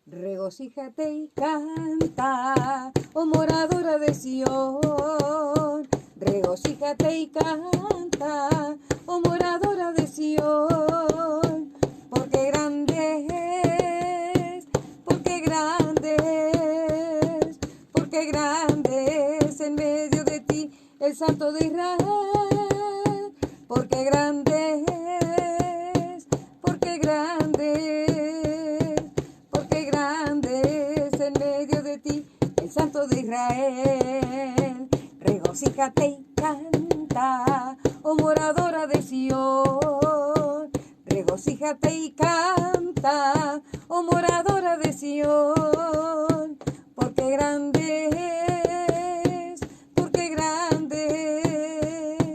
Regocíjate y canta, oh moradora de Sión. Regocíjate y canta, oh moradora de Sión. Porque grande es, porque grande es, porque grande es en medio de ti el Santo de Israel. Porque grande es, porque grande es, porque grande es en medio de ti el Santo de Israel. Regocíjate y canta, oh moradora de Sión. Regocíjate y canta, oh moradora de Sión. Porque grande es, porque grande es,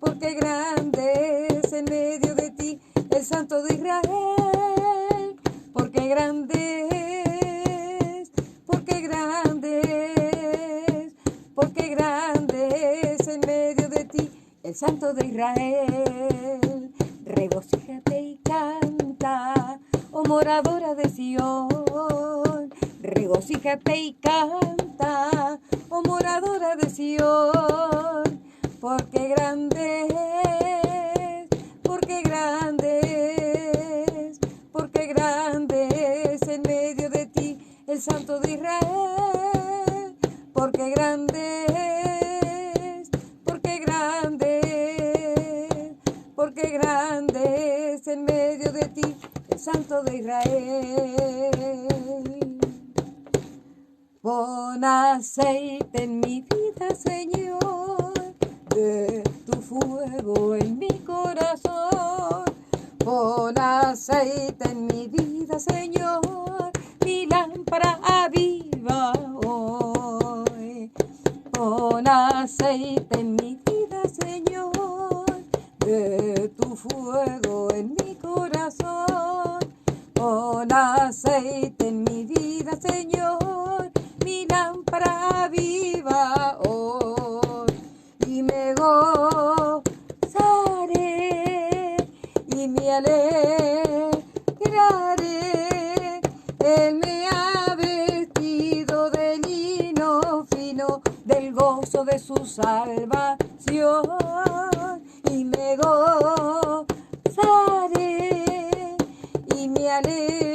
porque grande es en medio de ti el Santo de Israel. Porque grande es, porque grande es, porque grande es en medio de ti el Santo de Israel. Regocíjate y canta, oh moradora de Sión. Regocíjate y canta, oh moradora de Sión. Porque grande es, porque grande es, porque grande es en medio de ti el Santo de Israel. Porque grande es, porque grande es, porque grande es en medio de ti el Santo de Israel. Pon aceite en mi vida, Señor, de tu fuego en mi corazón. Pon aceite en mi vida, Señor, mi lámpara aviva hoy. Pon aceite en mi vida, Señor, de tu fuego en mi corazón. Pon aceite en mi vida, Señor, mi lámpara aviva hoy. Y me gozaré y me alegraré. Él me ha vestido de lino fino, del gozo de su salvación. Y me gozaré y me alegraré.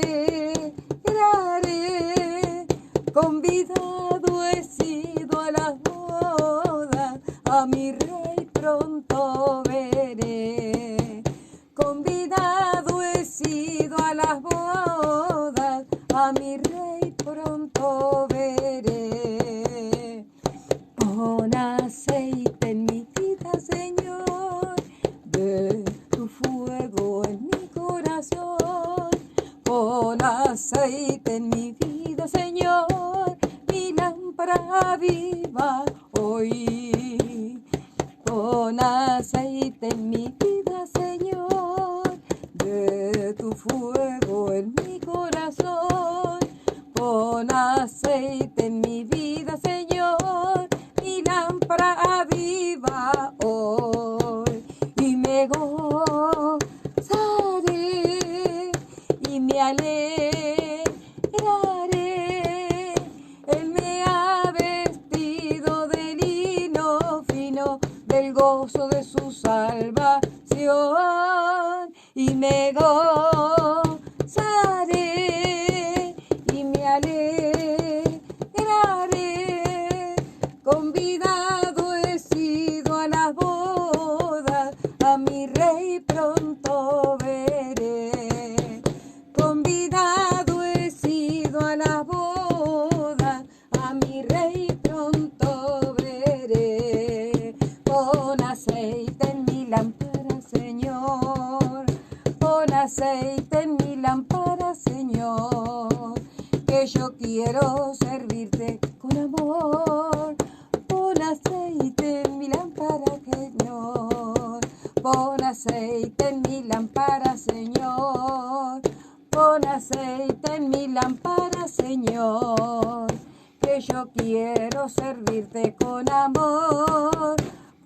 Convidado he sido a las bodas, a mi Rey pronto veré. Convidado he sido a las bodas, a mi Rey pronto veré. Pon aceite en mi vida, Señor, de tu fuego en mi corazón. Pon aceite en mi vida, Señor, mi lámpara aviva hoy. Pon aceite en mi vida, Señor, de tu fuego en mi corazón. Pon aceite en mi vida, Señor, mi lámpara aviva hoy. Y me gozaré y me alegraré. Él me ha vestido de lino fino, del gozo de su salvación. Y me gozaré y me alegraré. Convidado he sido a las bodas, a mi Rey pronto veré. Convidado he sido a las bodas, a mi Rey pronto veré. Pon aceite en mi lámpara, Señor. Pon aceite en mi lámpara, Señor, que yo quiero servirte con amor. Pon aceite en mi lámpara, Señor. Pon aceite en mi lámpara, Señor. Pon aceite en mi lámpara, Señor, que yo quiero servirte con amor.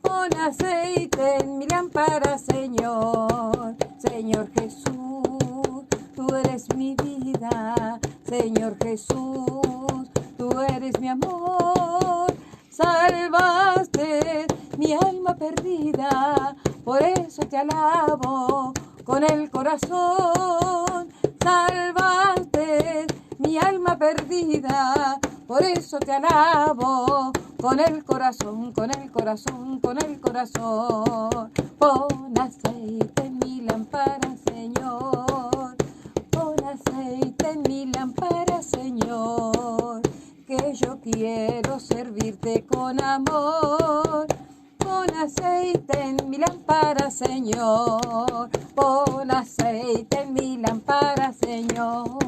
Pon aceite en mi lámpara, Señor. Señor Jesús, tú eres mi vida. Señor Jesús, tú eres mi amor. Salvaste mi alma perdida, por eso te alabo con el corazón. Salvaste mi alma perdida, por eso te alabo con el corazón, con el corazón, con el corazón. Pon aceite en mi lámpara, Señor. Pon aceite en mi lámpara, Señor, que yo quiero servirte con amor. Pon aceite en mi lámpara, Señor. Pon aceite en mi lámpara, Señor.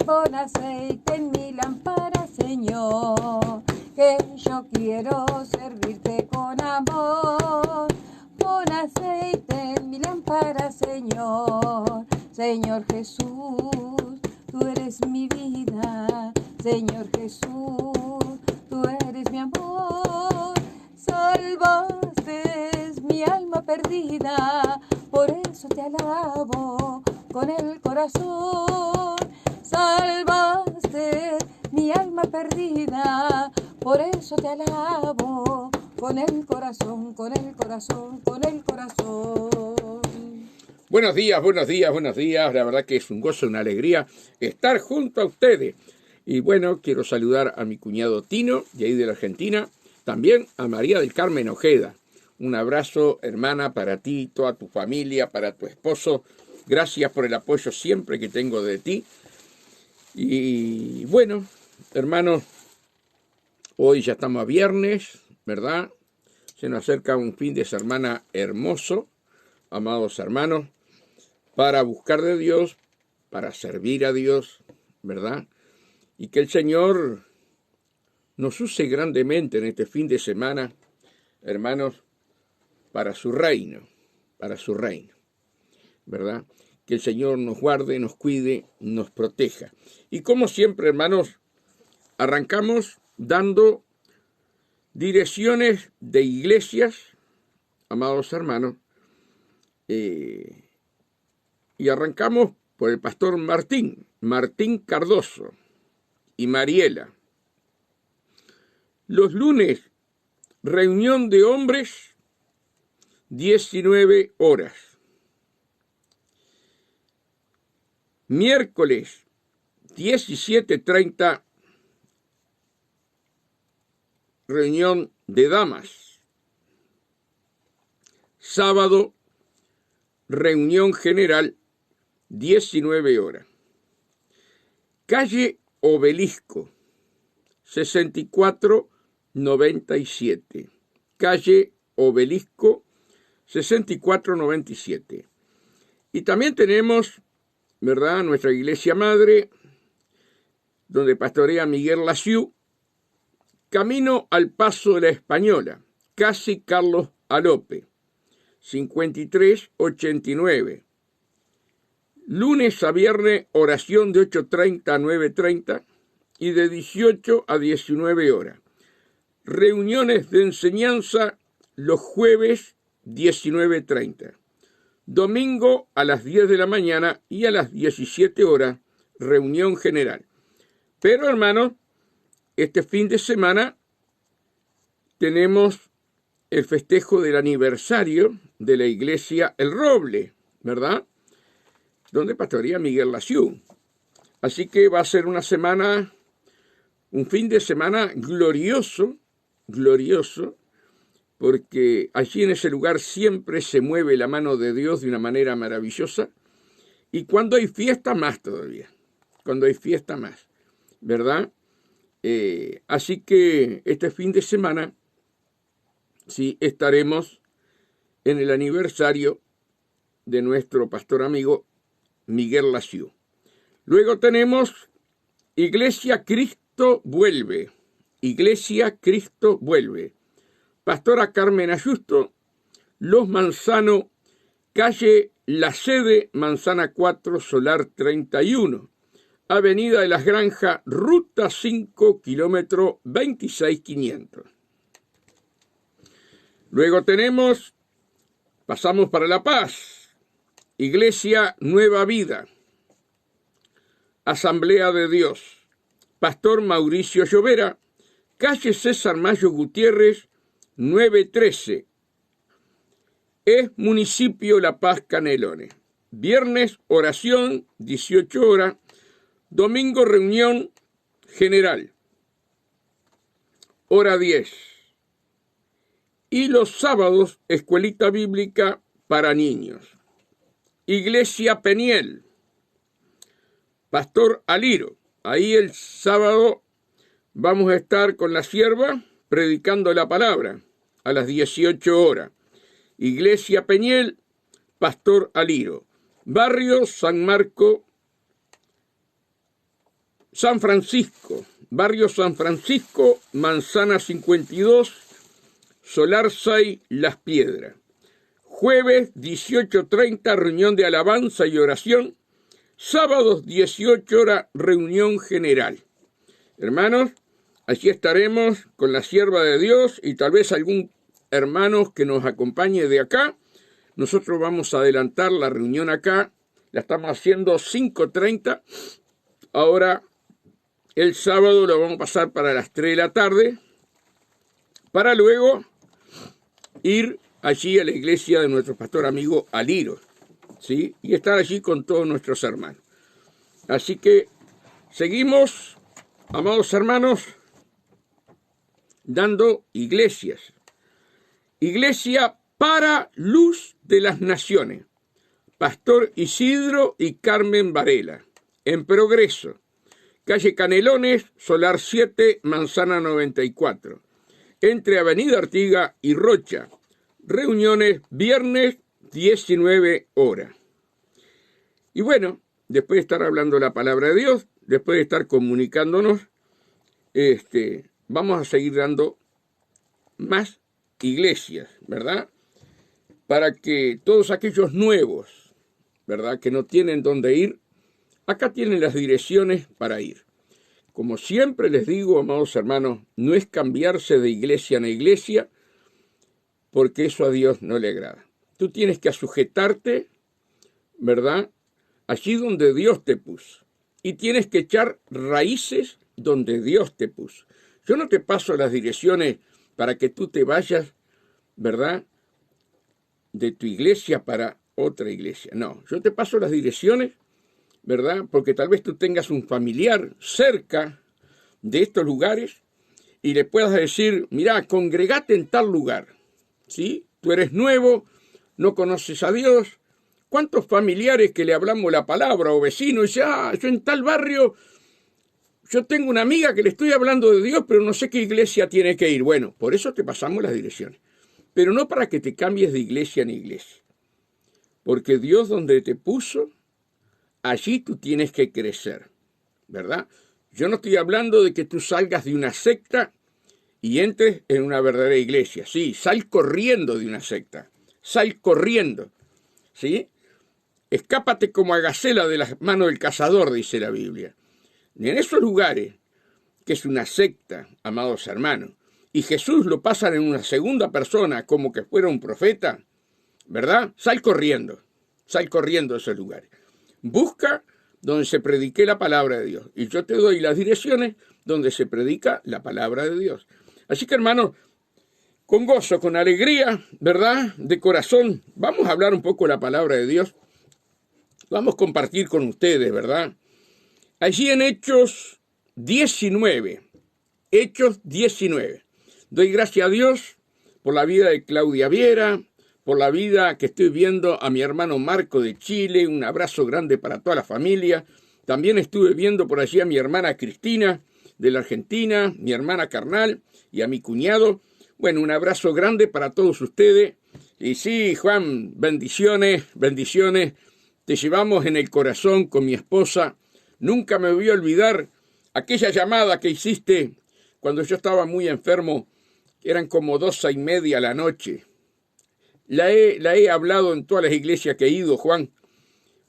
Pon aceite en mi lámpara, Señor, que yo quiero servirte con amor. Pon aceite en mi lámpara, Señor. Señor Jesús, tú eres mi vida. Señor Jesús, tú eres mi amor. Salvaste mi alma perdida, por eso te alabo con el corazón. Salvaste mi alma perdida, por eso te alabo con el corazón, con el corazón, con el corazón. Buenos días, buenos días, buenos días. La verdad que es un gozo, una alegría estar junto a ustedes. Y bueno, quiero saludar a mi cuñado Tino, de ahí de la Argentina. También a María del Carmen Ojeda. Un abrazo, hermana, para ti, toda tu familia, para tu esposo. Gracias por el apoyo siempre que tengo de ti. Y bueno, hermanos, hoy ya estamos a viernes, ¿verdad? Se nos acerca un fin de semana hermoso, amados hermanos, para buscar de Dios, para servir a Dios, ¿verdad? Y que el Señor nos use grandemente en este fin de semana, hermanos, para su reino, ¿verdad? Que el Señor nos guarde, nos cuide, nos proteja. Y como siempre, hermanos, arrancamos dando direcciones de iglesias, amados hermanos, y arrancamos por el pastor Martín Cardoso y Mariela. Los lunes, reunión de hombres, 19 horas. Miércoles, 17:30, reunión de damas. Sábado, reunión general, 19 horas. Calle Obelisco, 6497. Calle Obelisco, 6497. Y también tenemos, ¿verdad?, nuestra iglesia madre, donde pastorea Miguel Laciú, camino al Paso de la Española, casi Carlos Alope, 5389. Lunes a viernes, oración de 8:30 a 9:30 y de 18 a 19 horas. Reuniones de enseñanza los jueves, 19:30. Domingo a las 10 de la mañana y a las 17 horas, reunión general. Pero, hermanos, este fin de semana tenemos el festejo del aniversario de la iglesia El Roble, ¿verdad?, donde pastorea Miguel Laciú. Así que va a ser una semana, un fin de semana glorioso, porque allí en ese lugar siempre se mueve la mano de Dios de una manera maravillosa. Y cuando hay fiesta, más todavía. Cuando hay fiesta, más, ¿verdad? Así que este fin de semana, sí, estaremos en el aniversario de nuestro pastor amigo Miguel Laciú. Luego tenemos Iglesia Cristo Vuelve. Iglesia Cristo Vuelve. Pastora Carmen Ayusto, Los Manzano, calle La Sede, Manzana 4, Solar 31. Avenida de las Granjas, ruta 5, kilómetro 26500. Luego pasamos para La Paz, Iglesia Nueva Vida, Asamblea de Dios, Pastor Mauricio Llovera, calle César Mayo Gutiérrez, 913. Es municipio La Paz, Canelones. Viernes, oración, 18 horas. Domingo, reunión general, hora 10. Y los sábados, escuelita bíblica para niños. Iglesia Peniel, Pastor Aliro. Ahí el sábado vamos a estar con la sierva predicando la palabra a las 18 horas. Iglesia Peniel, Pastor Aliro. Barrio San Marco, San Francisco. Barrio San Francisco, Manzana 52, Solar 6, Las Piedras. Jueves 18:30, reunión de alabanza y oración. Sábados 18 horas, reunión general. Hermanos, allí estaremos con la sierva de Dios y tal vez algún hermano que nos acompañe de acá. Nosotros vamos a adelantar la reunión acá. La estamos haciendo 5:30. Ahora el sábado lo vamos a pasar para las 3 de la tarde. Para luego ir allí a la iglesia de nuestro pastor amigo Aliro, ¿sí? Y estar allí con todos nuestros hermanos. Así que seguimos, amados hermanos, dando iglesias. Iglesia para Luz de las Naciones. Pastor Isidro y Carmen Varela. En Progreso. Calle Canelones, Solar 7, Manzana 94. Entre Avenida Artiga y Rocha. Reuniones viernes 19 horas. Y bueno, después de estar hablando la palabra de Dios, después de estar comunicándonos, vamos a seguir dando más iglesias, ¿verdad? Para que todos aquellos nuevos, ¿verdad?, que no tienen dónde ir, acá tienen las direcciones para ir. Como siempre les digo, amados hermanos, no es cambiarse de iglesia en iglesia, porque eso a Dios no le agrada. Tú tienes que sujetarte, ¿verdad?, allí donde Dios te puso. Y tienes que echar raíces donde Dios te puso. Yo no te paso las direcciones para que tú te vayas, ¿verdad?, de tu iglesia para otra iglesia. No, yo te paso las direcciones, ¿verdad?, porque tal vez tú tengas un familiar cerca de estos lugares y le puedas decir, mira, congregate en tal lugar, ¿sí? Tú eres nuevo, no conoces a Dios. ¿Cuántos familiares que le hablamos la palabra o vecinos y dicen, yo en tal barrio, yo tengo una amiga que le estoy hablando de Dios, pero no sé qué iglesia tiene que ir? Bueno, por eso te pasamos las direcciones. Pero no para que te cambies de iglesia en iglesia. Porque Dios donde te puso, allí tú tienes que crecer, ¿verdad? Yo no estoy hablando de que tú salgas de una secta y entres en una verdadera iglesia. Sí, sal corriendo de una secta. Sal corriendo, ¿sí? Escápate como a gacela de las manos del cazador, dice la Biblia. Y en esos lugares, que es una secta, amados hermanos, y Jesús lo pasan en una segunda persona como que fuera un profeta, ¿verdad? Sal corriendo de esos lugares. Busca donde se predique la palabra de Dios. Y yo te doy las direcciones donde se predica la palabra de Dios. Así que, hermanos, con gozo, con alegría, ¿verdad?, de corazón, vamos a hablar un poco de la palabra de Dios. Vamos a compartir con ustedes, ¿verdad? Allí en Hechos 19. Hechos 19. Doy gracias a Dios por la vida de Claudia Viera, por la vida que estoy viendo a mi hermano Marco de Chile. Un abrazo grande para toda la familia. También estuve viendo por allí a mi hermana Cristina de la Argentina, mi hermana carnal y a mi cuñado. Bueno, un abrazo grande para todos ustedes. Y sí, Juan, bendiciones, bendiciones. Te llevamos en el corazón con mi esposa. Nunca me voy a olvidar aquella llamada que hiciste cuando yo estaba muy enfermo. Eran como 12:30 la noche. La he hablado en todas las iglesias que he ido, Juan,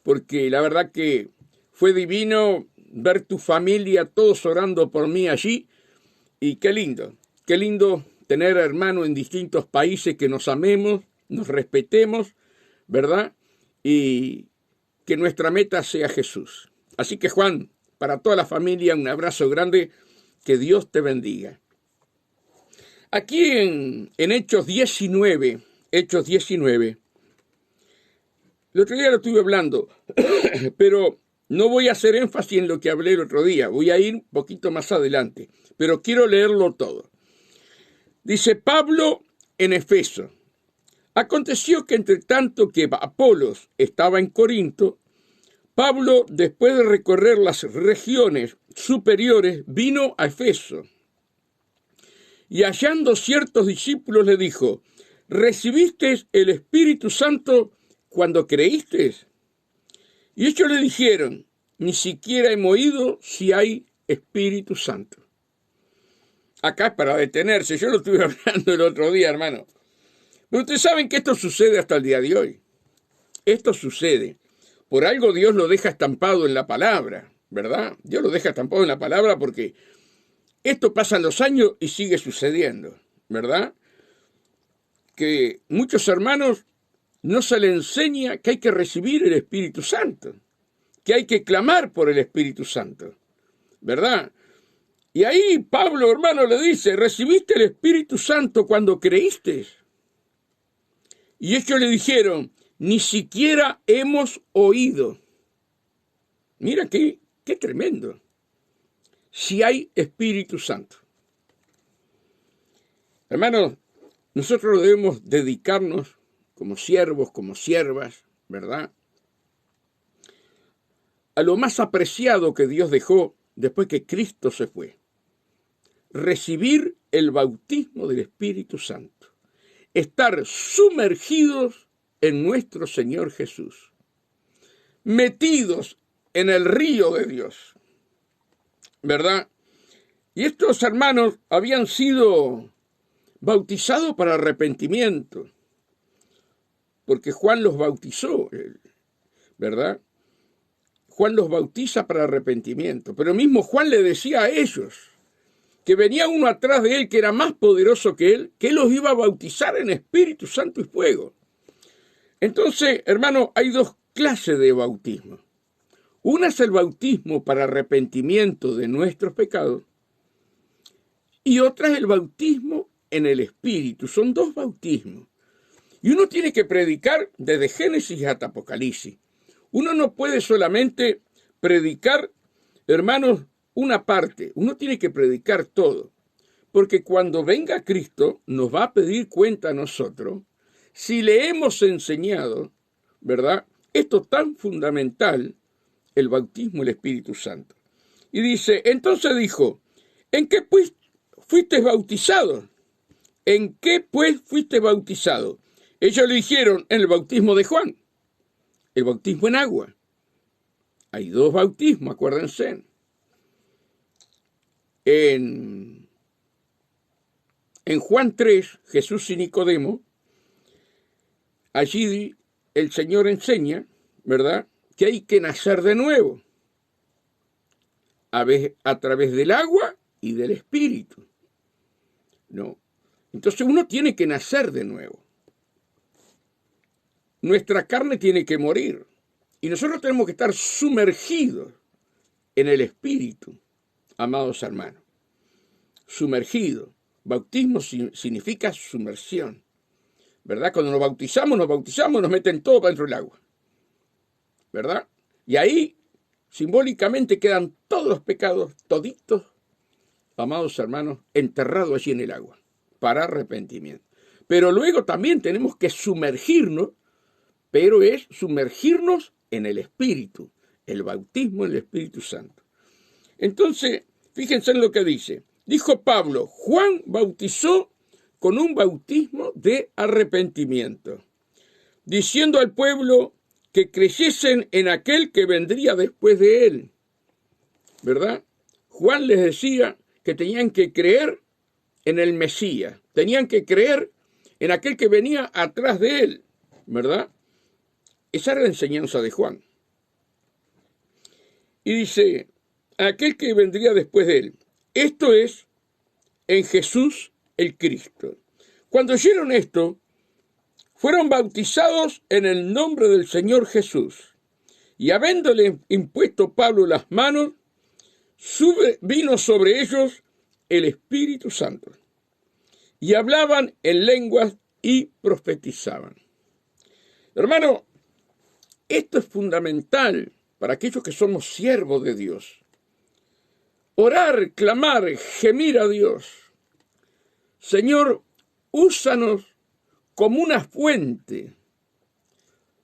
porque la verdad que fue divino ver tu familia, todos orando por mí allí. Y qué lindo tener hermanos en distintos países que nos amemos, nos respetemos, ¿verdad? Y que nuestra meta sea Jesús. Así que, Juan, para toda la familia, un abrazo grande, que Dios te bendiga. Aquí en Hechos 19, el otro día lo estuve hablando, pero no voy a hacer énfasis en lo que hablé el otro día, voy a ir un poquito más adelante, pero quiero leerlo todo. Dice Pablo en Efeso: aconteció que entre tanto que Apolos estaba en Corinto, Pablo, después de recorrer las regiones superiores, vino a Efeso. Y hallando ciertos discípulos le dijo: ¿recibisteis el Espíritu Santo cuando creísteis? Y ellos le dijeron: ni siquiera hemos oído si hay Espíritu Santo. Acá es para detenerse, yo lo estuve hablando el otro día, hermano. Pero ustedes saben que esto sucede hasta el día de hoy. Esto sucede. Por algo Dios lo deja estampado en la palabra, ¿verdad? Dios lo deja estampado en la palabra porque esto pasa en los años y sigue sucediendo, ¿verdad? Que muchos hermanos no se les enseña que hay que recibir el Espíritu Santo, que hay que clamar por el Espíritu Santo, ¿verdad? Y ahí Pablo, hermano, le dice: ¿recibiste el Espíritu Santo cuando creíste? Y ellos le dijeron: ni siquiera hemos oído. Mira qué tremendo. Si hay Espíritu Santo. Hermanos, nosotros debemos dedicarnos como siervos, como siervas, ¿verdad?, a lo más apreciado que Dios dejó después que Cristo se fue. Recibir el bautismo del Espíritu Santo. Estar sumergidos en nuestro Señor Jesús. Metidos en el río de Dios. ¿Verdad? Y estos hermanos habían sido bautizados para arrepentimiento. Porque Juan los bautizó, ¿verdad? Juan los bautiza para arrepentimiento. Pero mismo Juan le decía a ellos que venía uno atrás de él que era más poderoso que él los iba a bautizar en Espíritu Santo y fuego. Entonces, hermano, hay dos clases de bautismo. Una es el bautismo para arrepentimiento de nuestros pecados y otra es el bautismo en el Espíritu. Son dos bautismos. Y uno tiene que predicar desde Génesis hasta Apocalipsis. Uno no puede solamente predicar, hermanos, una parte. Uno tiene que predicar todo. Porque cuando venga Cristo nos va a pedir cuenta a nosotros si le hemos enseñado, ¿verdad?, esto tan fundamental, el bautismo del Espíritu Santo. Y dice, entonces dijo: ¿en qué pues fuiste bautizado? ¿En qué pues fuiste bautizado? Ellos le dijeron: en el bautismo de Juan, el bautismo en agua. Hay dos bautismos, acuérdense. En Juan 3, Jesús y Nicodemo, allí el Señor enseña, ¿verdad?, que hay que nacer de nuevo, a través del agua y del Espíritu. No. Entonces uno tiene que nacer de nuevo. Nuestra carne tiene que morir. Y nosotros tenemos que estar sumergidos en el Espíritu, amados hermanos. Sumergidos. Bautismo significa sumersión. ¿Verdad? Cuando nos bautizamos, nos meten todo para dentro del agua. ¿Verdad? Y ahí, simbólicamente, quedan todos los pecados, toditos, amados hermanos, enterrados allí en el agua, para arrepentimiento. Pero luego también tenemos que sumergirnos, pero es sumergirnos en el Espíritu, el bautismo en el Espíritu Santo. Entonces, fíjense en lo que dice. Dijo Pablo: Juan bautizó con un bautismo de arrepentimiento, diciendo al pueblo que creyesen en aquel que vendría después de él. ¿Verdad? Juan les decía que tenían que creer en el Mesías, tenían que creer en aquel que venía atrás de él, ¿verdad? Esa era la enseñanza de Juan. Y dice, aquel que vendría después de él. Esto es en Jesús el Cristo. Cuando oyeron esto, fueron bautizados en el nombre del Señor Jesús. Y habiéndole impuesto Pablo las manos, vino sobre ellos el Espíritu Santo, y hablaban en lenguas y profetizaban. Hermano, esto es fundamental para aquellos que somos siervos de Dios. Orar, clamar, gemir a Dios. Señor, úsanos como una fuente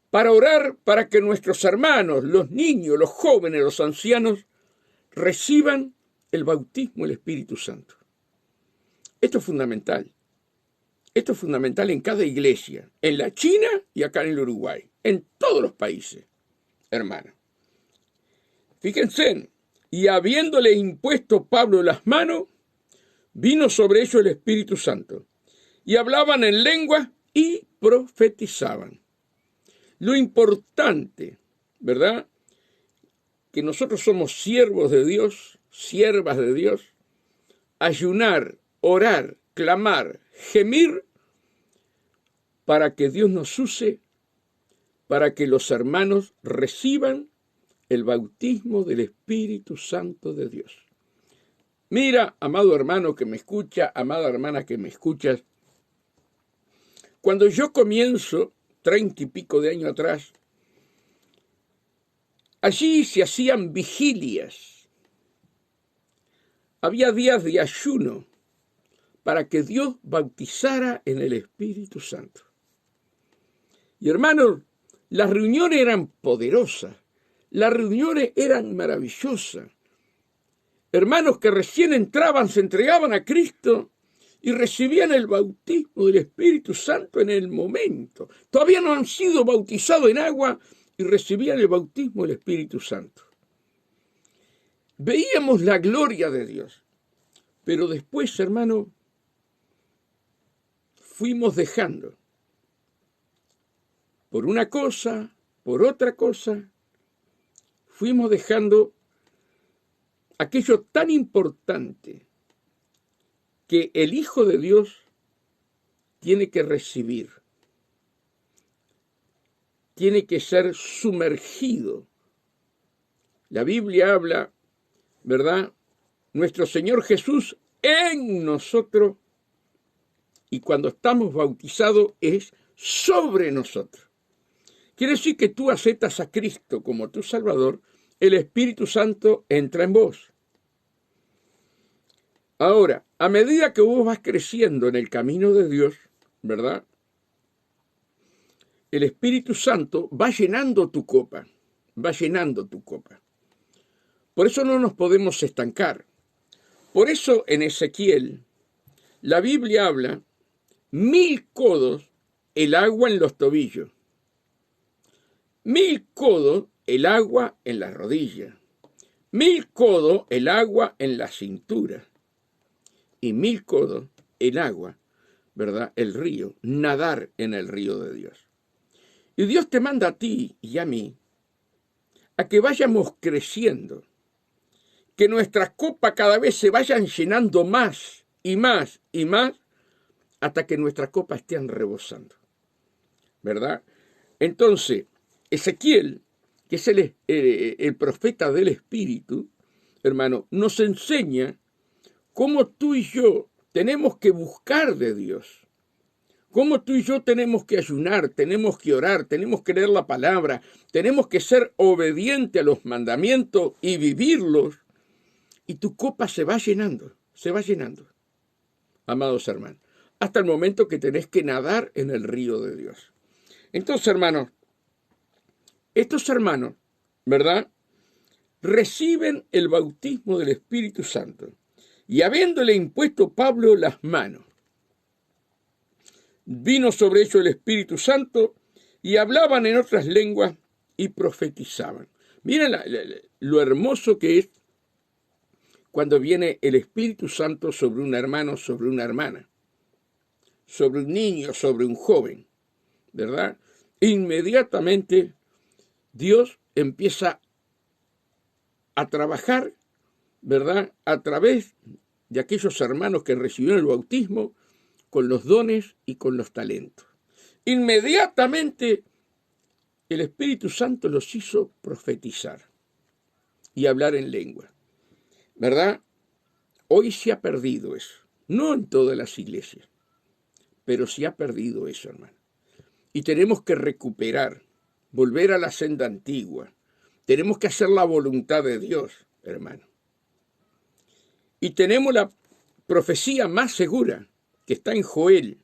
para orar para que nuestros hermanos, los niños, los jóvenes, los ancianos, reciban el bautismo del Espíritu Santo. Esto es fundamental. Esto es fundamental en cada iglesia, en la China y acá en el Uruguay, en todos los países, hermano. Fíjense, y habiéndole impuesto Pablo las manos, vino sobre ellos el Espíritu Santo, y hablaban en lenguas y profetizaban. Lo importante, ¿verdad?, que nosotros somos siervos de Dios, siervas de Dios, ayunar, orar, clamar, gemir, para que Dios nos use, para que los hermanos reciban el bautismo del Espíritu Santo de Dios. Mira, amado hermano que me escucha, amada hermana que me escuchas, cuando yo comienzo, 30 y pico de años atrás, allí se hacían vigilias. Había días de ayuno para que Dios bautizara en el Espíritu Santo. Y hermanos, las reuniones eran poderosas, las reuniones eran maravillosas. Hermanos que recién entraban, se entregaban a Cristo y recibían el bautismo del Espíritu Santo en el momento. Todavía no han sido bautizados en agua y recibían el bautismo del Espíritu Santo. Veíamos la gloria de Dios, pero después, hermano, fuimos dejando. Por una cosa, por otra cosa, fuimos dejando aquello tan importante que el Hijo de Dios tiene que recibir, tiene que ser sumergido. La Biblia habla, ¿verdad? Nuestro Señor Jesús en nosotros, y cuando estamos bautizados es sobre nosotros. Quiere decir que tú aceptas a Cristo como tu Salvador, el Espíritu Santo entra en vos. Ahora, a medida que vos vas creciendo en el camino de Dios, ¿verdad?, el Espíritu Santo va llenando tu copa, va llenando tu copa. Por eso no nos podemos estancar. Por eso en Ezequiel, la Biblia habla 1000 codos el agua en los tobillos, 1000 codos el agua en las rodillas, 1000 codos el agua en la cintura, y 1000 codos el agua, ¿verdad?, el río, nadar en el río de Dios. Y Dios te manda a ti y a mí a que vayamos creciendo, que nuestras copas cada vez se vayan llenando más y más y más, hasta que nuestras copas estén rebosando, ¿verdad? Entonces, Ezequiel, que es el profeta del Espíritu, hermano, nos enseña cómo tú y yo tenemos que buscar de Dios, cómo tú y yo tenemos que ayunar, tenemos que orar, tenemos que leer la palabra, tenemos que ser obedientes a los mandamientos y vivirlos, y tu copa se va llenando, amados hermanos, hasta el momento que tenés que nadar en el río de Dios. Entonces, hermanos, estos hermanos, ¿verdad?, reciben el bautismo del Espíritu Santo, y habiéndole impuesto Pablo las manos, vino sobre ellos el Espíritu Santo, y hablaban en otras lenguas y profetizaban. Miren lo hermoso que es cuando viene el Espíritu Santo sobre un hermano, sobre una hermana, sobre un niño, sobre un joven, ¿verdad? Inmediatamente Dios empieza a trabajar, ¿verdad?, a través de aquellos hermanos que recibieron el bautismo, con los dones y con los talentos. Inmediatamente el Espíritu Santo los hizo profetizar y hablar en lengua. ¿verdad? Hoy se ha perdido eso. No en todas las iglesias, pero se ha perdido eso, hermano. Y tenemos que recuperar, volver a la senda antigua. Tenemos que hacer la voluntad de Dios, hermano. Y tenemos la profecía más segura, que está en Joel,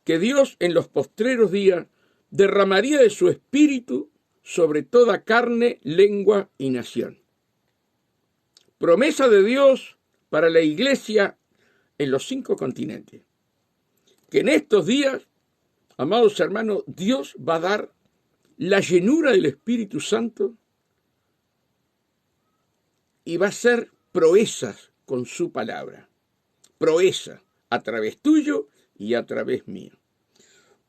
que Dios en los postreros días derramaría de su espíritu sobre toda carne, lengua y nación. Promesa de Dios para la iglesia en los 5 continentes. Que en estos días, amados hermanos, Dios va a dar la llenura del Espíritu Santo y va a hacer proezas con su palabra. Proeza a través tuyo y a través mío.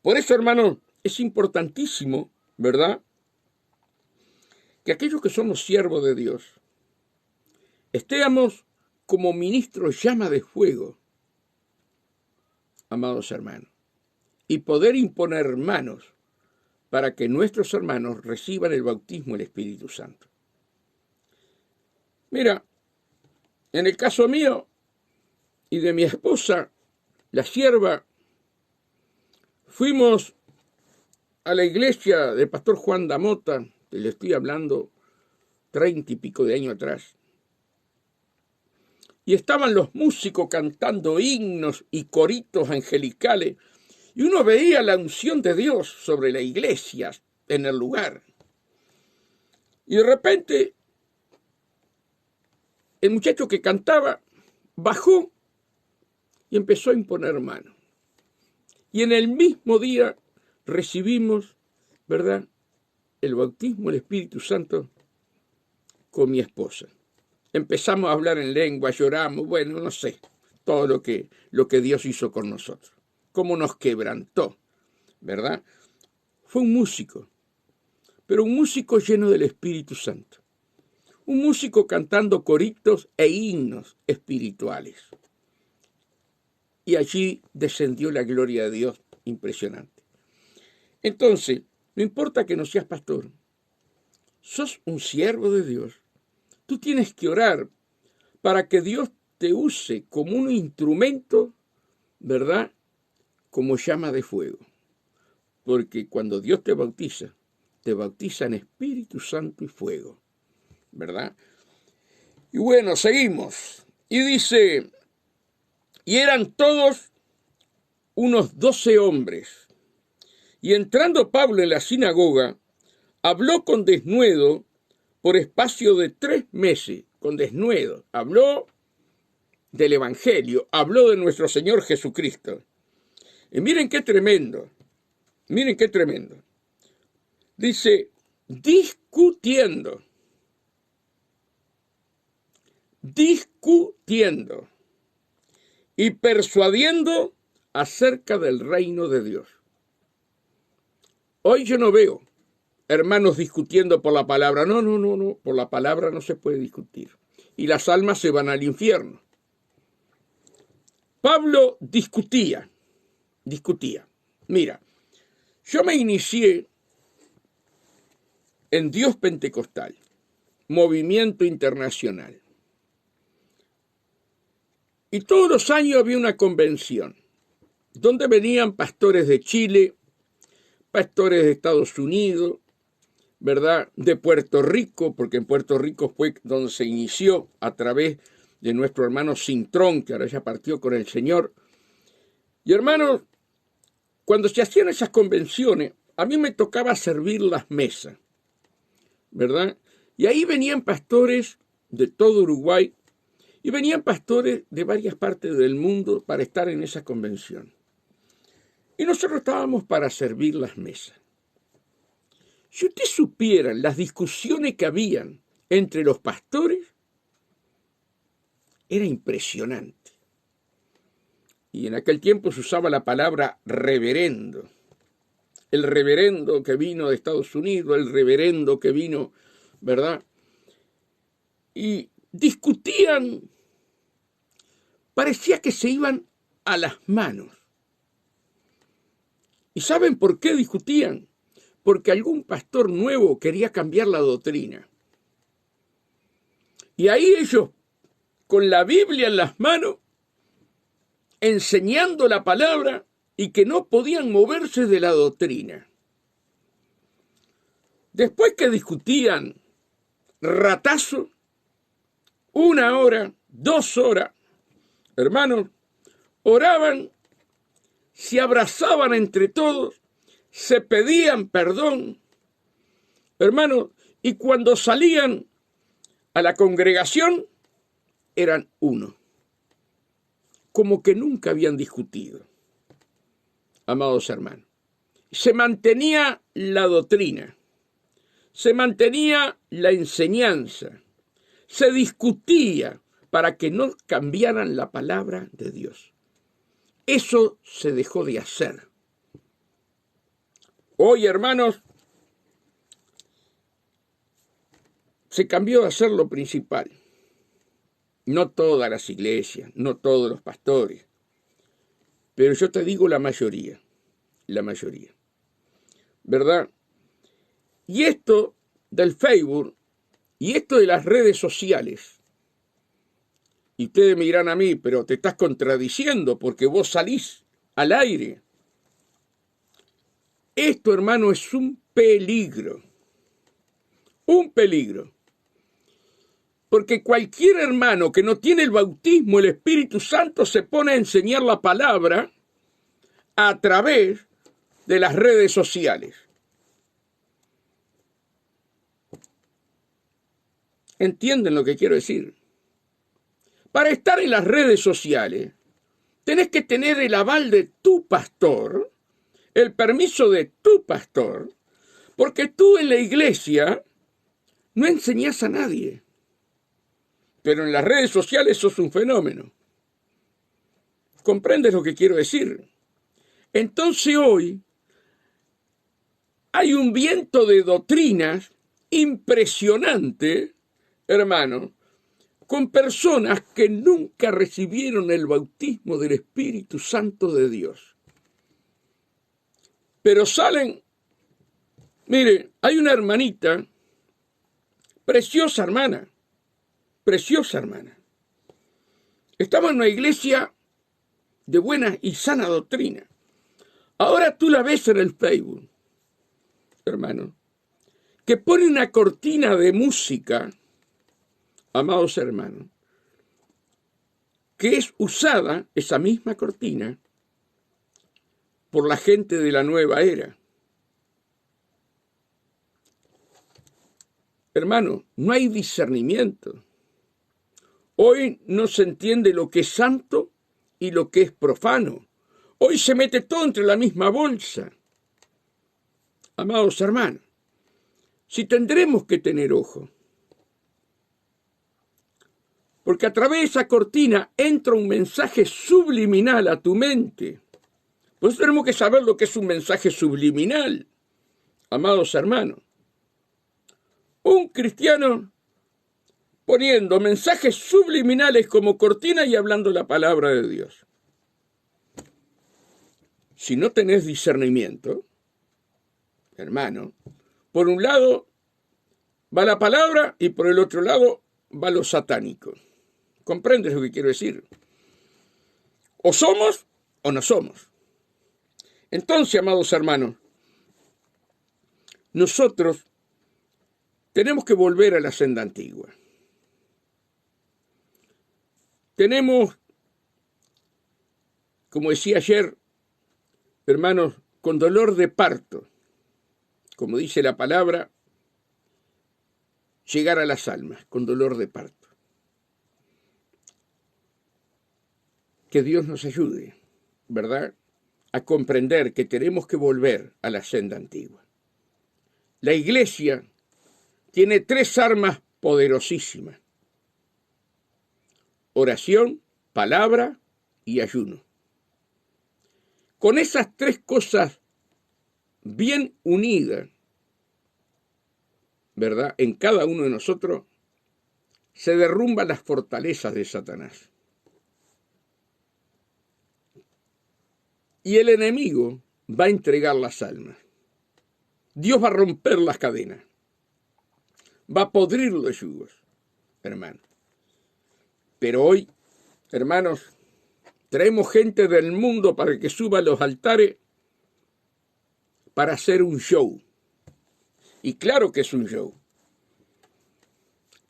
Por eso, hermanos, es importantísimo, ¿verdad?, que aquellos que somos siervos de Dios estemos como ministros llama de fuego, amados hermanos, y poder imponer manos para que nuestros hermanos reciban el bautismo del Espíritu Santo. Mira, en el caso mío y de mi esposa, la sierva, fuimos a la iglesia del pastor Juan Damota, que le estoy hablando 30 y pico de años atrás, y estaban los músicos cantando himnos y coritos angelicales, y uno veía la unción de Dios sobre la iglesia en el lugar. Y de repente, el muchacho que cantaba bajó y empezó a imponer mano. Y en el mismo día recibimos, ¿verdad?, el bautismo del Espíritu Santo con mi esposa. Empezamos a hablar en lengua, lloramos, bueno, no sé, todo lo que Dios hizo con nosotros. Cómo nos quebrantó, ¿verdad? Fue un músico, pero un músico lleno del Espíritu Santo. Un músico cantando coritos e himnos espirituales. Y allí descendió la gloria de Dios impresionante. Entonces, no importa que no seas pastor, sos un siervo de Dios. Tú tienes que orar para que Dios te use como un instrumento, ¿verdad?, como llama de fuego. Porque cuando Dios te bautiza en Espíritu Santo y fuego, ¿verdad? Y bueno, seguimos. Y dice, y eran todos unos 12 hombres. Y entrando Pablo en la sinagoga, habló con denuedo por espacio de 3 meses, con denuedo. Habló del Evangelio, habló de nuestro Señor Jesucristo. Y miren qué tremendo, miren qué tremendo. Dice, discutiendo y persuadiendo acerca del reino de Dios. Hoy yo no veo hermanos discutiendo por la palabra. No, por la palabra no se puede discutir. Y las almas se van al infierno. Pablo discutía. Mira, yo me inicié en Dios Pentecostal, movimiento internacional. Y todos los años había una convención, donde venían pastores de Chile, pastores de Estados Unidos, ¿verdad?, de Puerto Rico, porque en Puerto Rico fue donde se inició a través de nuestro hermano Cintrón, que ahora ya partió con el Señor. Y hermanos, cuando se hacían esas convenciones, a mí me tocaba servir las mesas, ¿verdad? Y ahí venían pastores de todo Uruguay y venían pastores de varias partes del mundo para estar en esa convención. Y nosotros estábamos para servir las mesas. Si ustedes supieran las discusiones que habían entre los pastores, era impresionante. Y en aquel tiempo se usaba la palabra reverendo. El reverendo que vino de Estados Unidos, el reverendo que vino, ¿verdad? Y discutían, parecía que se iban a las manos. ¿Y saben por qué discutían? Porque algún pastor nuevo quería cambiar la doctrina. Y ahí ellos con la Biblia en las manos, enseñando la palabra y que no podían moverse de la doctrina. Después que discutían ratazo, 1 hora, 2 horas, hermanos, oraban, se abrazaban entre todos, se pedían perdón, hermanos, y cuando salían a la congregación eran uno, como que nunca habían discutido, amados hermanos. Se mantenía la doctrina, se mantenía la enseñanza, se discutía para que no cambiaran la palabra de Dios. Eso se dejó de hacer. Hoy, hermanos, se cambió a hacer lo principal. No todas las iglesias, no todos los pastores, pero yo te digo la mayoría, ¿verdad? Y esto del Facebook, y esto de las redes sociales, y ustedes me dirán a mí, pero te estás contradiciendo porque vos salís al aire. Esto, hermano, es un peligro. Un peligro. Porque cualquier hermano que no tiene el bautismo, el Espíritu Santo, se pone a enseñar la palabra a través de las redes sociales. ¿Entienden lo que quiero decir? Para estar en las redes sociales, tenés que tener el aval de tu pastor, el permiso de tu pastor, porque tú en la iglesia no enseñás a nadie. Pero en las redes sociales sos un fenómeno. ¿Comprendes lo que quiero decir? Entonces hoy hay un viento de doctrinas impresionante, hermano, con personas que nunca recibieron el bautismo del Espíritu Santo de Dios. Pero salen, mire, hay una hermanita, preciosa hermana, estaba en una iglesia de buena y sana doctrina. Ahora tú la ves en el Facebook, hermano, que pone una cortina de música, amados hermanos, que es usada, esa misma cortina, por la gente de la nueva era. Hermano, no hay discernimiento. Hoy no se entiende lo que es santo y lo que es profano. Hoy se mete todo entre la misma bolsa. Amados hermanos, si tendremos que tener ojo, porque a través de esa cortina entra un mensaje subliminal a tu mente. Pues tenemos que saber lo que es un mensaje subliminal, amados hermanos. Un cristiano poniendo mensajes subliminales como cortina y hablando la palabra de Dios. Si no tenés discernimiento, hermano, por un lado va la palabra y por el otro lado va lo satánico. ¿Comprendes lo que quiero decir? O somos o no somos. Entonces, amados hermanos, nosotros tenemos que volver a la senda antigua. Tenemos, como decía ayer, hermanos, con dolor de parto, como dice la palabra, llegar a las almas, con dolor de parto. Que Dios nos ayude, ¿verdad?, a comprender que tenemos que volver a la senda antigua. La iglesia tiene 3 armas poderosísimas: oración, palabra y ayuno. Con esas 3 cosas bien unidas, ¿verdad?, en cada uno de nosotros, se derrumban las fortalezas de Satanás. Y el enemigo va a entregar las almas. Dios va a romper las cadenas. Va a podrir los yugos, hermano. Pero hoy, hermanos, traemos gente del mundo para que suba a los altares para hacer un show. Y claro que es un show.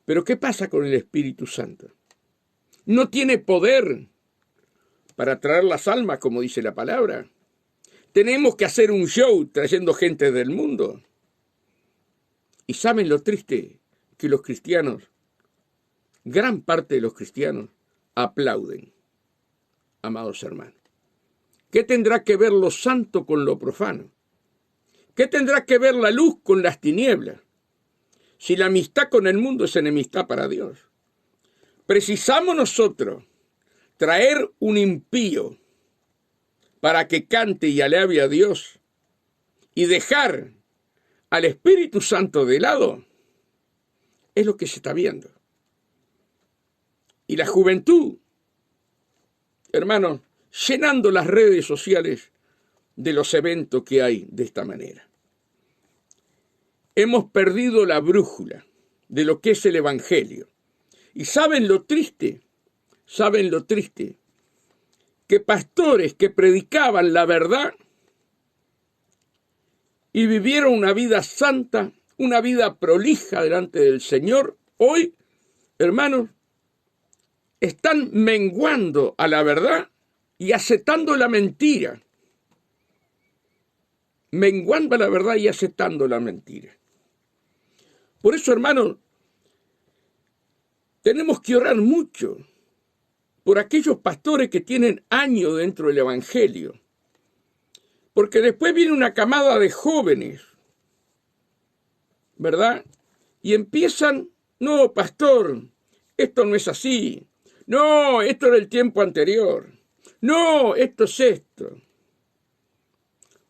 Pero ¿qué pasa con el Espíritu Santo? No tiene poder para traer las almas, como dice la palabra. Tenemos que hacer un show trayendo gente del mundo. ¿Y saben lo triste? Que los cristianos, gran parte de los cristianos, aplauden, amados hermanos. ¿Qué tendrá que ver lo santo con lo profano? ¿Qué tendrá que ver la luz con las tinieblas? Si la amistad con el mundo es enemistad para Dios. Precisamos nosotros traer un impío para que cante y alabe a Dios y dejar al Espíritu Santo de lado. Es lo que se está viendo. Y la juventud, hermanos, llenando las redes sociales de los eventos que hay de esta manera. Hemos perdido la brújula de lo que es el Evangelio. ¿Y saben lo triste? ¿Saben lo triste? Que pastores que predicaban la verdad y vivieron una vida santa, una vida prolija delante del Señor, hoy, hermanos, están menguando a la verdad y aceptando la mentira. Menguando a la verdad y aceptando la mentira. Por eso, hermanos, tenemos que orar mucho por aquellos pastores que tienen años dentro del Evangelio. Porque después viene una camada de jóvenes, ¿verdad? Y empiezan, no, pastor, esto no es así. No, esto era el tiempo anterior. No, esto es esto.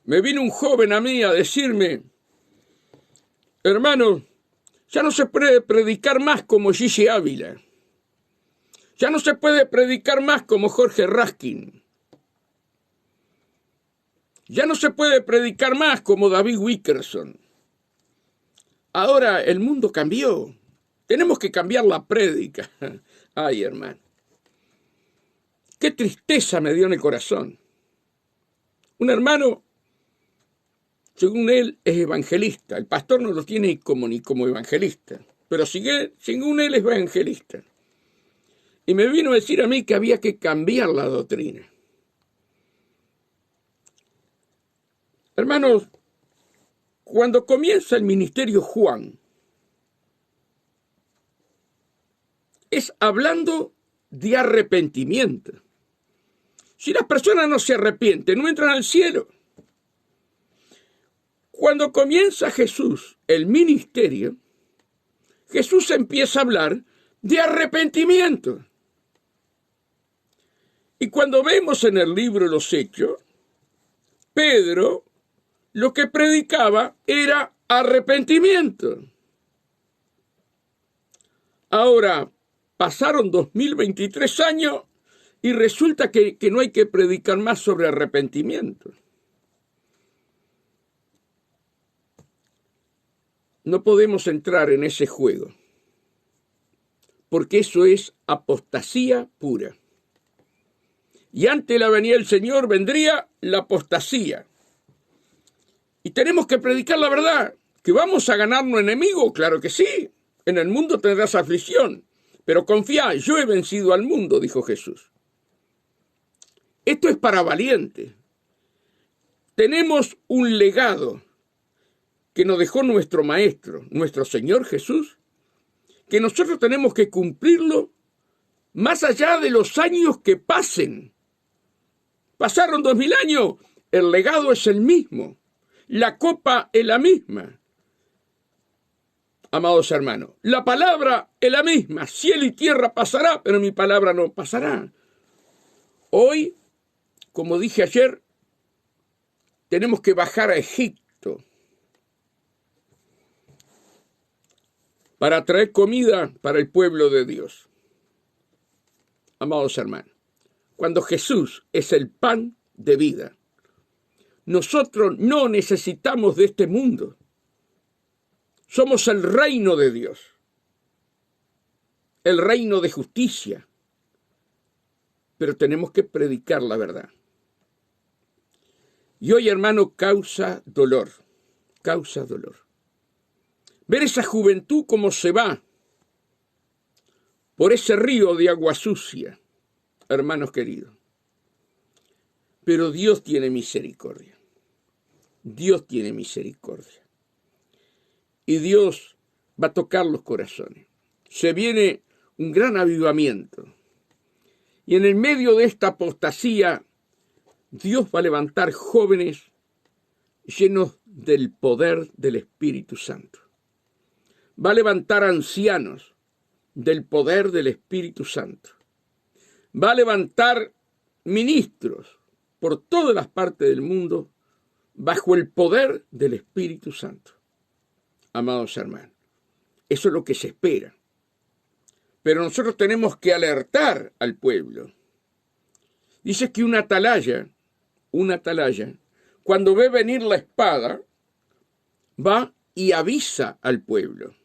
Me vino un joven a mí a decirme, hermano, ya no se puede predicar más como Gigi Ávila. Ya no se puede predicar más como Jorge Raskin. Ya no se puede predicar más como David Wickerson. Ahora el mundo cambió. Tenemos que cambiar la prédica. Ay, hermano. Qué tristeza me dio en el corazón. Un hermano, según él, es evangelista. El pastor no lo tiene ni como evangelista. Pero según él es evangelista. Y me vino a decir a mí que había que cambiar la doctrina. Hermanos, cuando comienza el ministerio Juan, es hablando de arrepentimiento. Si las personas no se arrepienten, no entran al cielo. Cuando comienza Jesús el ministerio, Jesús empieza a hablar de arrepentimiento. Y cuando vemos en el libro de los Hechos, Pedro lo que predicaba era arrepentimiento. Ahora, pasaron 2023 años y resulta que no hay que predicar más sobre arrepentimiento. No podemos entrar en ese juego, porque eso es apostasía pura. Y ante la venida del Señor vendría la apostasía. Y tenemos que predicar la verdad. ¿Que vamos a ganarnos enemigos? Claro que sí. En el mundo tendrás aflicción. Pero confía, yo he vencido al mundo, dijo Jesús. Esto es para valientes. Tenemos un legado que nos dejó nuestro Maestro, nuestro Señor Jesús, que nosotros tenemos que cumplirlo más allá de los años que pasen. Pasaron 2000 años, el legado es el mismo, la copa es la misma. Amados hermanos, la palabra es la misma, cielo y tierra pasará, pero mi palabra no pasará. Hoy, como dije ayer, tenemos que bajar a Egipto para traer comida para el pueblo de Dios. Amados hermanos, cuando Jesús es el pan de vida, nosotros no necesitamos de este mundo. Somos el reino de Dios, el reino de justicia, pero tenemos que predicar la verdad. Y hoy, hermano, causa dolor. Ver esa juventud como se va por ese río de agua sucia, hermanos queridos. Pero Dios tiene misericordia. Dios tiene misericordia. Y Dios va a tocar los corazones. Se viene un gran avivamiento. Y en el medio de esta apostasía, Dios va a levantar jóvenes llenos del poder del Espíritu Santo. Va a levantar ancianos del poder del Espíritu Santo. Va a levantar ministros por todas las partes del mundo bajo el poder del Espíritu Santo. Amados hermanos, eso es lo que se espera. Pero nosotros tenemos que alertar al pueblo. Dice que una atalaya, cuando ve venir la espada, va y avisa al pueblo.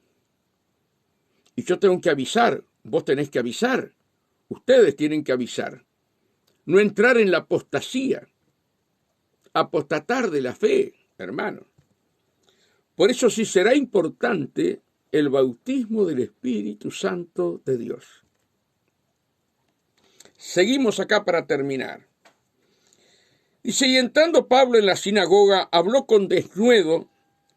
Y yo tengo que avisar, vos tenés que avisar, ustedes tienen que avisar. No entrar en la apostasía, apostatar de la fe, hermano. Por eso sí será importante el bautismo del Espíritu Santo de Dios. Seguimos acá para terminar. Dice, y entrando Pablo en la sinagoga, habló con denuedo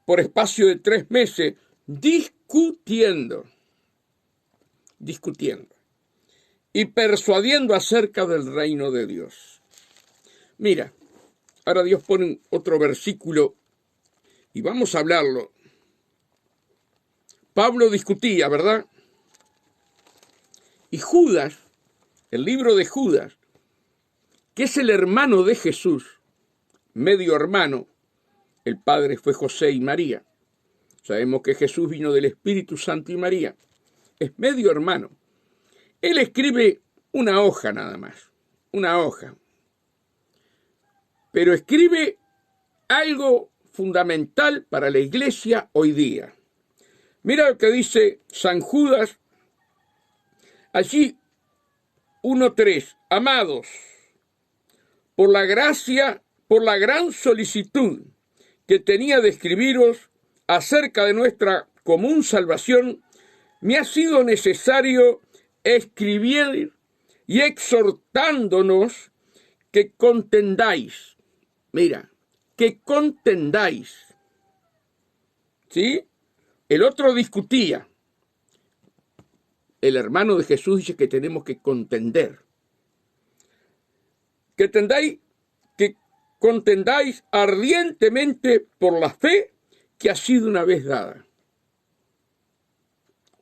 por espacio de 3 meses, discutiendo y persuadiendo acerca del reino de Dios. Mira, ahora Dios pone otro versículo y vamos a hablarlo. Pablo discutía, ¿verdad? Y Judas, el libro de Judas, que es el hermano de Jesús, medio hermano, el padre fue José y María. Sabemos que Jesús vino del Espíritu Santo y María. Es medio hermano. Él escribe una hoja nada más, una hoja. Pero escribe algo fundamental para la iglesia hoy día. Mira lo que dice San Judas, allí 1:3. Amados, por la gracia, por la gran solicitud que tenía de escribiros acerca de nuestra común salvación, me ha sido necesario escribir y exhortándonos que contendáis. Mira, que contendáis. ¿Sí? El otro discutía. El hermano de Jesús dice que tenemos que contender. Que contendáis ardientemente por la fe que ha sido una vez dada.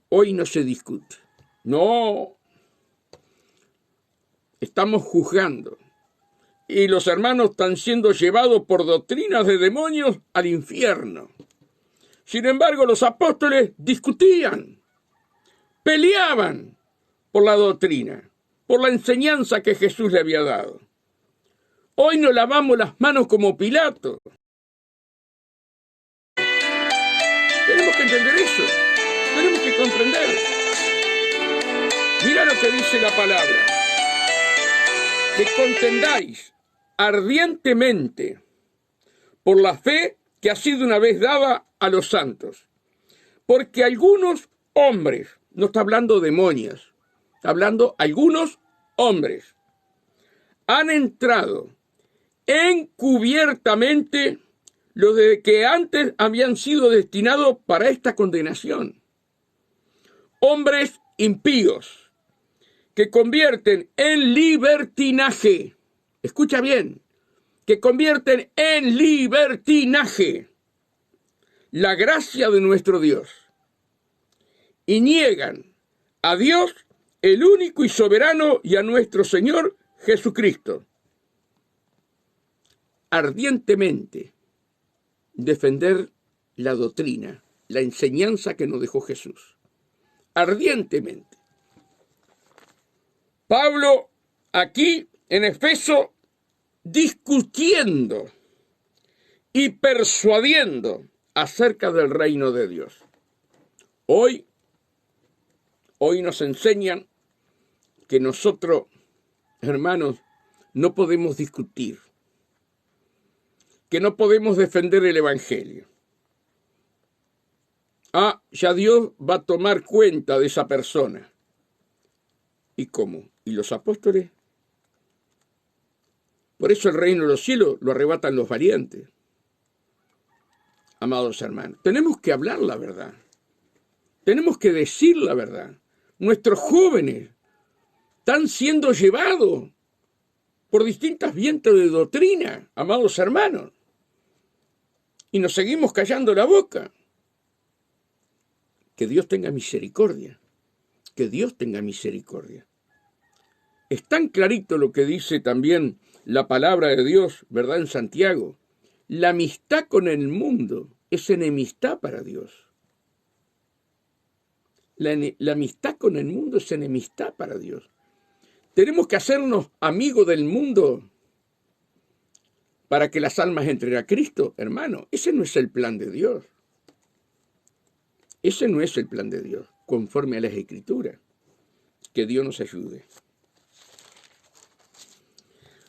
Hoy no se discute. No. Estamos juzgando. Y los hermanos están siendo llevados por doctrinas de demonios al infierno. Sin embargo, los apóstoles discutían, peleaban por la doctrina, por la enseñanza que Jesús le había dado. Hoy nos lavamos las manos como Pilato. Tenemos que entender eso, tenemos que comprender. Mira lo que dice la palabra, que contendáis ardientemente por la fe que ha sido una vez dada a los santos. Porque algunos hombres, no está hablando demonios, está hablando algunos hombres, han entrado encubiertamente los de que antes habían sido destinados para esta condenación. Hombres impíos que convierten en libertinaje, escucha bien, que convierten en libertinaje la gracia de nuestro Dios y niegan a Dios, el único y soberano, y a nuestro Señor Jesucristo. Ardientemente defender la doctrina, la enseñanza que nos dejó Jesús. Ardientemente. Pablo aquí en Efeso discutiendo y persuadiendo acerca del reino de Dios. Hoy nos enseñan que nosotros hermanos, no podemos discutir, que no podemos defender el Evangelio. Ya Dios va a tomar cuenta de esa persona. ¿Y cómo? ¿Y los apóstoles? Por eso el reino de los cielos lo arrebatan los valientes. Amados hermanos, tenemos que hablar la verdad. Tenemos que decir la verdad. Nuestros jóvenes están siendo llevados por distintas vientos de doctrina, amados hermanos. Y nos seguimos callando la boca. Que Dios tenga misericordia. Que Dios tenga misericordia. Es tan clarito lo que dice también la palabra de Dios, ¿verdad? En Santiago. La amistad con el mundo es enemistad para Dios. La amistad con el mundo es enemistad para Dios. Tenemos que hacernos amigos del mundo para que las almas entren a Cristo, hermano. Ese no es el plan de Dios. Ese no es el plan de Dios, conforme a las Escrituras. Que Dios nos ayude.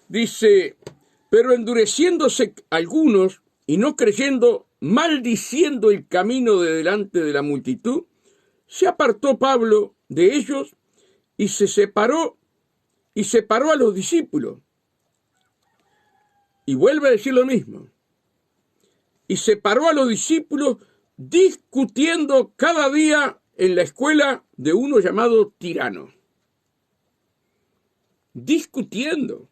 Dice, pero endureciéndose algunos y no creyendo, maldiciendo el camino de delante de la multitud, se apartó Pablo de ellos y separó a los discípulos. Y vuelve a decir lo mismo. Y separó a los discípulos discutiendo cada día en la escuela de uno llamado Tirano. Discutiendo.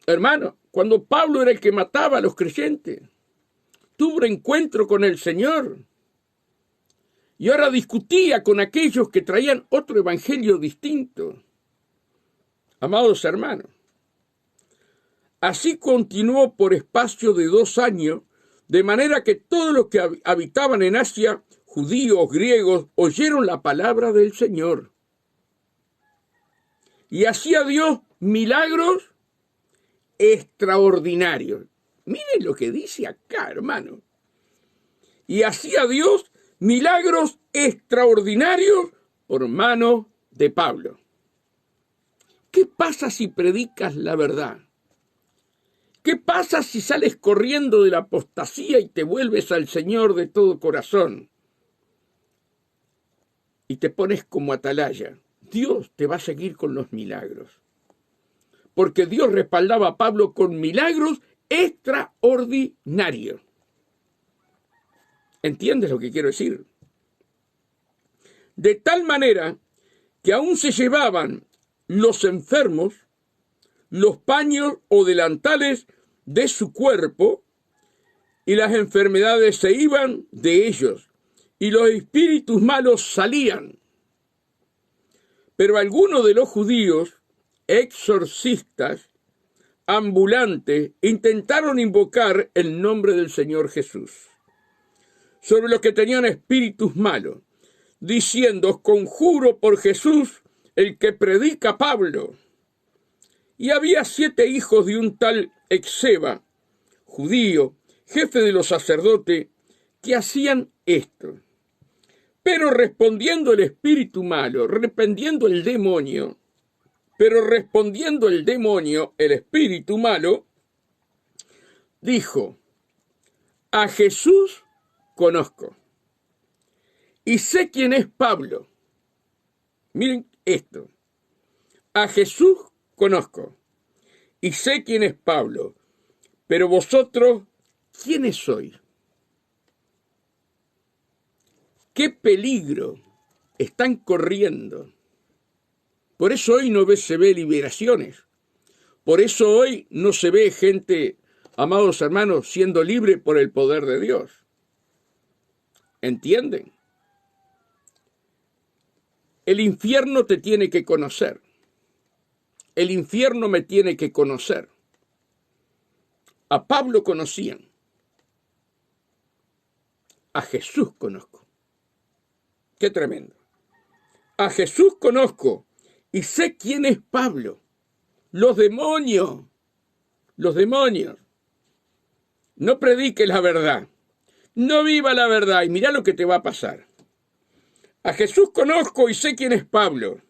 Hermano, cuando Pablo era el que mataba a los creyentes, tuvo un encuentro con el Señor. Y ahora discutía con aquellos que traían otro evangelio distinto. Amados hermanos, así continuó por espacio de 2 años, de manera que todos los que habitaban en Asia, judíos, griegos, oyeron la palabra del Señor. Y hacía Dios milagros extraordinarios. Miren lo que dice acá, hermano. Y hacía Dios milagros extraordinarios por mano de Pablo. ¿Qué pasa si predicas la verdad? ¿Qué pasa si sales corriendo de la apostasía y te vuelves al Señor de todo corazón? Y te pones como atalaya. Dios te va a seguir con los milagros. Porque Dios respaldaba a Pablo con milagros extraordinarios. ¿Entiendes lo que quiero decir? De tal manera que aún se llevaban los enfermos los paños o delantales de su cuerpo, y las enfermedades se iban de ellos, y los espíritus malos salían. Pero algunos de los judíos, exorcistas, ambulantes, intentaron invocar el nombre del Señor Jesús sobre los que tenían espíritus malos, diciendo: os conjuro por Jesús, el que predica Pablo. Y había 7 hijos de un tal Exeba, judío, jefe de los sacerdotes, que hacían esto. Pero respondiendo el espíritu malo, respondiendo el demonio, el espíritu malo, dijo: a Jesús conozco, y sé quién es Pablo. Miren esto. A Jesús conozco, y sé quién es Pablo, pero vosotros, ¿quiénes sois? ¿Qué peligro están corriendo? Por eso hoy no se ve liberaciones. Por eso hoy no se ve gente, amados hermanos, siendo libre por el poder de Dios. ¿Entienden? El infierno te tiene que conocer. El infierno me tiene que conocer. A Pablo conocían. A Jesús conozco. Qué tremendo. A Jesús conozco y sé quién es Pablo. Los demonios. No prediques la verdad. No viva la verdad y mirá lo que te va a pasar. A Jesús conozco y sé quién es Pablo.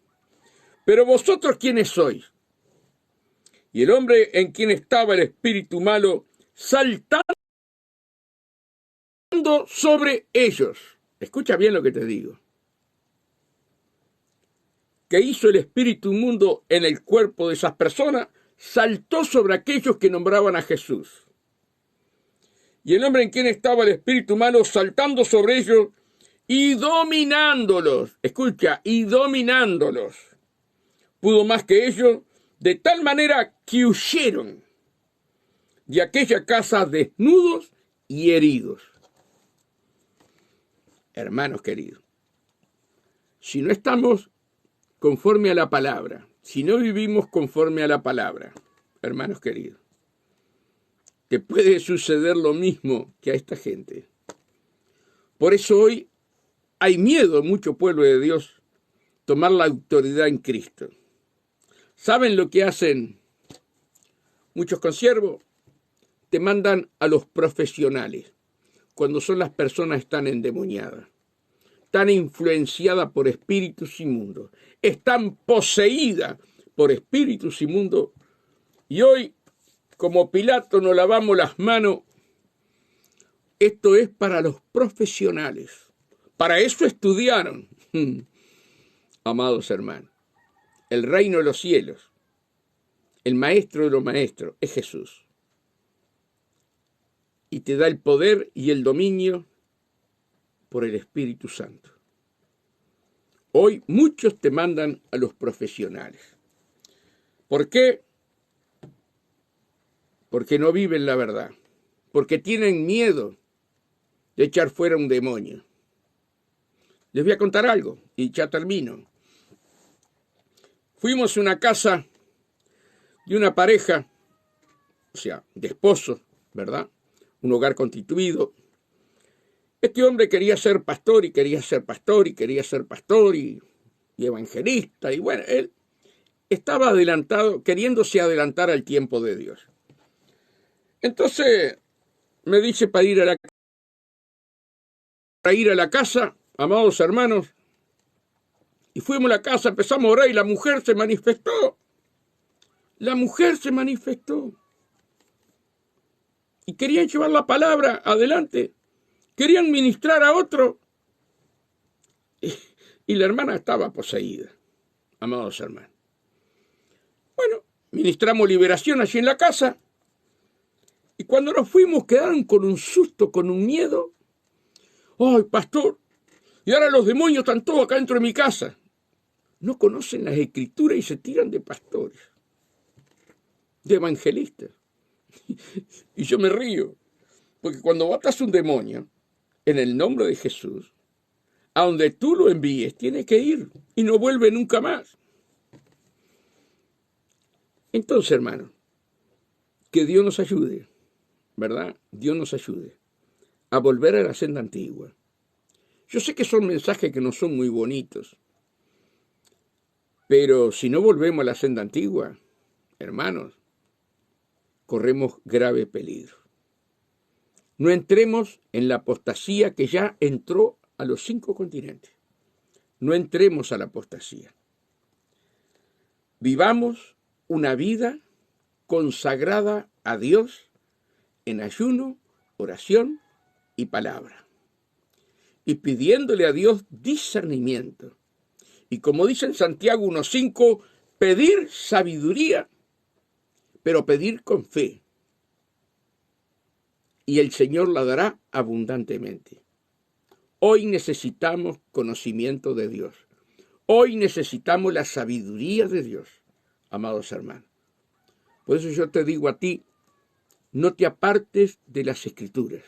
Pero vosotros, ¿quiénes sois? Y el hombre en quien estaba el espíritu malo saltando sobre ellos. Escucha bien lo que te digo. ¿Qué hizo el espíritu inmundo en el cuerpo de esas personas? Saltó sobre aquellos que nombraban a Jesús. Y el hombre en quien estaba el espíritu malo saltando sobre ellos y dominándolos. Escucha, y dominándolos. Pudo más que ellos, de tal manera que huyeron de aquella casa desnudos y heridos. Hermanos queridos, si no estamos conforme a la palabra, si no vivimos conforme a la palabra, hermanos queridos, te puede suceder lo mismo que a esta gente. Por eso hoy hay miedo en mucho pueblo de Dios tomar la autoridad en Cristo. ¿Saben lo que hacen muchos consiervos? Te mandan a los profesionales cuando son las personas están endemoniadas, están influenciadas por espíritus inmundos, están poseídas por espíritus inmundos. Y hoy, como Pilato, nos lavamos las manos. Esto es para los profesionales. Para eso estudiaron. Amados hermanos, el reino de los cielos, el maestro de los maestros, es Jesús. Y te da el poder y el dominio por el Espíritu Santo. Hoy muchos te mandan a los profesionales. ¿Por qué? Porque no viven la verdad. Porque tienen miedo de echar fuera un demonio. Les voy a contar algo y ya termino. Fuimos a una casa de una pareja, o sea, de esposos, ¿verdad? Un hogar constituido. Este hombre quería ser pastor y quería ser pastor y quería ser pastor y evangelista. Y bueno, él estaba adelantado, queriéndose adelantar al tiempo de Dios. Entonces me dice para ir a la casa, amados hermanos, y fuimos a la casa, empezamos a orar y la mujer se manifestó. La mujer se manifestó. Y querían llevar la palabra adelante. Querían ministrar a otro. Y la hermana estaba poseída, amados hermanos. Bueno, ministramos liberación allí en la casa. Y cuando nos fuimos quedaron con un susto, con un miedo. ¡Ay, pastor! Y ahora los demonios están todos acá dentro de mi casa. No conocen las escrituras y se tiran de pastores, de evangelistas. Y yo me río, porque cuando matas un demonio, en el nombre de Jesús, a donde tú lo envíes, tiene que ir y no vuelve nunca más. Entonces, hermano, que Dios nos ayude, ¿verdad? Dios nos ayude a volver a la senda antigua. Yo sé que son mensajes que no son muy bonitos, pero si no volvemos a la senda antigua, hermanos, corremos grave peligro. No entremos en la apostasía que ya entró a los 5 continentes. No entremos a la apostasía. Vivamos una vida consagrada a Dios en ayuno, oración y palabra. Y pidiéndole a Dios discernimiento. Y como dice en Santiago 1:5, pedir sabiduría, pero pedir con fe. Y el Señor la dará abundantemente. Hoy necesitamos conocimiento de Dios. Hoy necesitamos la sabiduría de Dios, amados hermanos. Por eso yo te digo a ti, no te apartes de las Escrituras.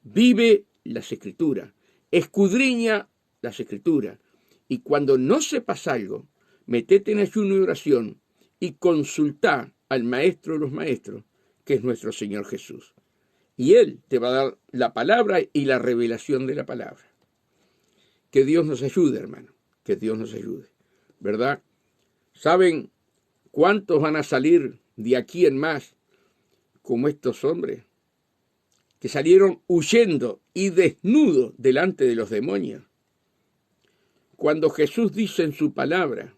Vive las Escrituras. Escudriña las Escrituras. Y cuando no sepas algo, metete en ayuno y oración y consulta al Maestro de los Maestros, que es nuestro Señor Jesús. Y Él te va a dar la palabra y la revelación de la palabra. Que Dios nos ayude, hermano. Que Dios nos ayude. ¿Verdad? ¿Saben cuántos van a salir de aquí en más como estos hombres? Que salieron huyendo y desnudos delante de los demonios. Cuando Jesús dice en su palabra,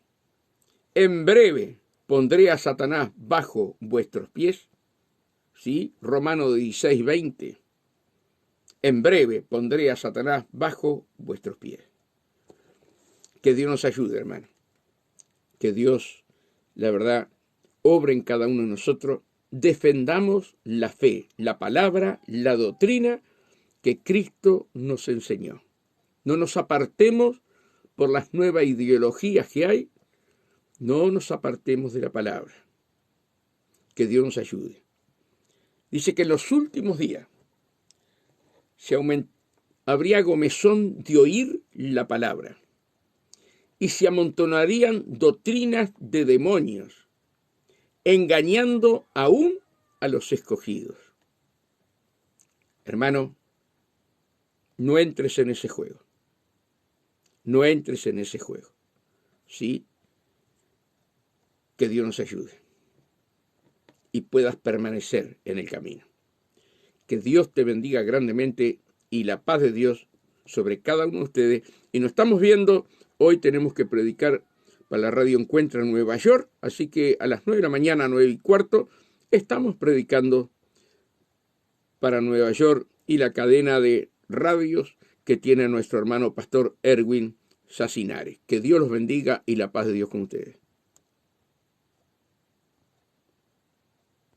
en breve pondré a Satanás bajo vuestros pies. ¿Sí? Romanos 16, 20. En breve pondré a Satanás bajo vuestros pies. Que Dios nos ayude, hermano. Que Dios, la verdad, obre en cada uno de nosotros. Defendamos la fe, la palabra, la doctrina que Cristo nos enseñó. No nos apartemos por las nuevas ideologías que hay. No nos apartemos de la palabra. Que Dios nos ayude. Dice que en los últimos días habría comezón de oír la palabra y se amontonarían doctrinas de demonios, engañando aún a los escogidos. Hermano, no entres en ese juego. No entres en ese juego. ¿Sí? Que Dios nos ayude y puedas permanecer en el camino. Que Dios te bendiga grandemente y la paz de Dios sobre cada uno de ustedes. Y nos estamos viendo, hoy tenemos que predicar para la Radio Encuentra en Nueva York, así que a las 9 de la mañana, 9:15, estamos predicando para Nueva York y la cadena de radios que tiene nuestro hermano pastor Erwin Sassinari. Que Dios los bendiga y la paz de Dios con ustedes.